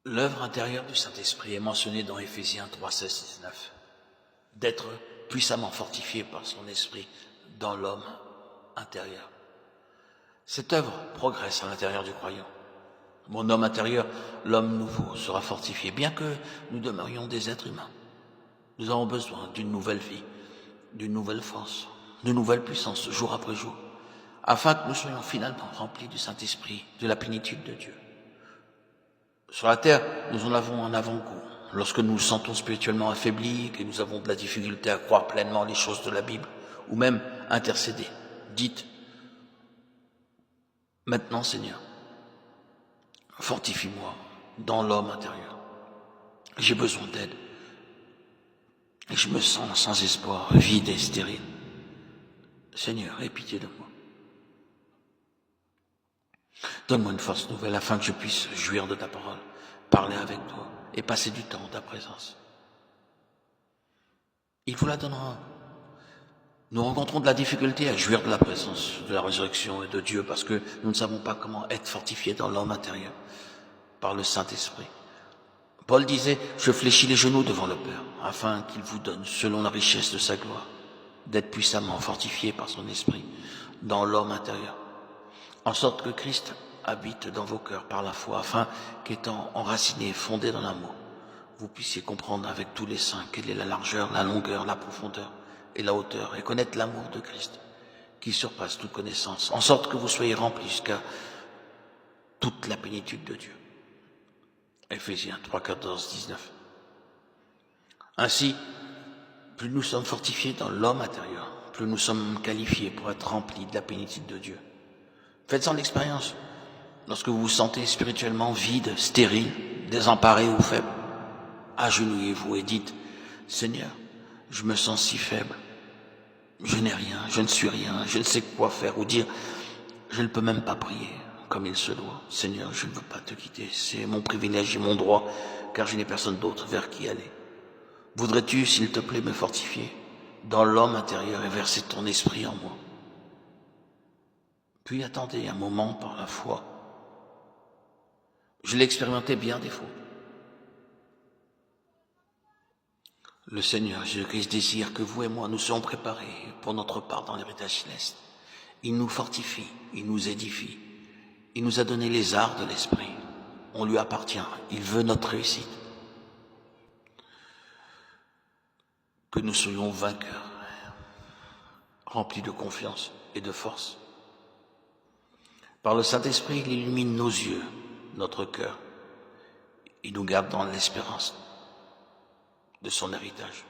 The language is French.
L'œuvre intérieure du Saint-Esprit est mentionnée dans Éphésiens 3, 16, 19. D'être puissamment fortifié par son esprit dans l'homme intérieur. Cette œuvre progresse à l'intérieur du croyant. Mon homme intérieur, l'homme nouveau, sera fortifié, bien que nous demeurions des êtres humains. Nous avons besoin d'une nouvelle vie, d'une nouvelle force, de nouvelles puissances, jour après jour, afin que nous soyons finalement remplis du Saint-Esprit, de la plénitude de Dieu. Sur la terre, nous en avons un avant-goût. Lorsque nous nous sentons spirituellement affaiblis, que nous avons de la difficulté à croire pleinement les choses de la Bible, ou même intercéder, dites, maintenant Seigneur, fortifie-moi dans l'homme intérieur. J'ai besoin d'aide. Et je me sens sans espoir, vide et stérile. Seigneur, aie pitié de moi. Donne-moi une force nouvelle afin que je puisse jouir de ta parole, parler avec toi et passer du temps en ta présence. Il vous la donnera. Nous rencontrons de la difficulté à jouir de la présence de la résurrection et de Dieu parce que nous ne savons pas comment être fortifiés dans l'homme intérieur par le Saint-Esprit. Paul disait, je fléchis les genoux devant le Père afin qu'il vous donne, selon la richesse de sa gloire, d'être puissamment fortifié par son esprit dans l'homme intérieur, en sorte que Christ habite dans vos cœurs par la foi, afin qu'étant enraciné, fondé dans l'amour, vous puissiez comprendre avec tous les saints quelle est la largeur, la longueur, la profondeur et la hauteur, et connaître l'amour de Christ, qui surpasse toute connaissance, en sorte que vous soyez remplis jusqu'à toute la plénitude de Dieu. Éphésiens 3, 14, 19. Ainsi, plus nous sommes fortifiés dans l'homme intérieur, plus nous sommes qualifiés pour être remplis de la plénitude de Dieu. Faites-en l'expérience. Lorsque vous vous sentez spirituellement vide, stérile, désemparé ou faible, agenouillez-vous et dites, Seigneur, je me sens si faible, je n'ai rien, je ne suis rien, je ne sais quoi faire, ou dire, je ne peux même pas prier comme il se doit. Seigneur, je ne veux pas te quitter, c'est mon privilège et mon droit, car je n'ai personne d'autre vers qui aller. Voudrais-tu, s'il te plaît, me fortifier dans l'homme intérieur et verser ton esprit en moi? Puis attendez un moment par la foi. Je l'ai expérimenté bien des fois. Le Seigneur Jésus-Christ désire que vous et moi nous soyons préparés pour notre part dans l'héritage céleste. Il nous fortifie, il nous édifie. Il nous a donné les arts de l'esprit. On lui appartient, il veut notre réussite. Que nous soyons vainqueurs, remplis de confiance et de force. Par le Saint-Esprit, il illumine nos yeux, notre cœur. Il nous garde dans l'espérance de son héritage.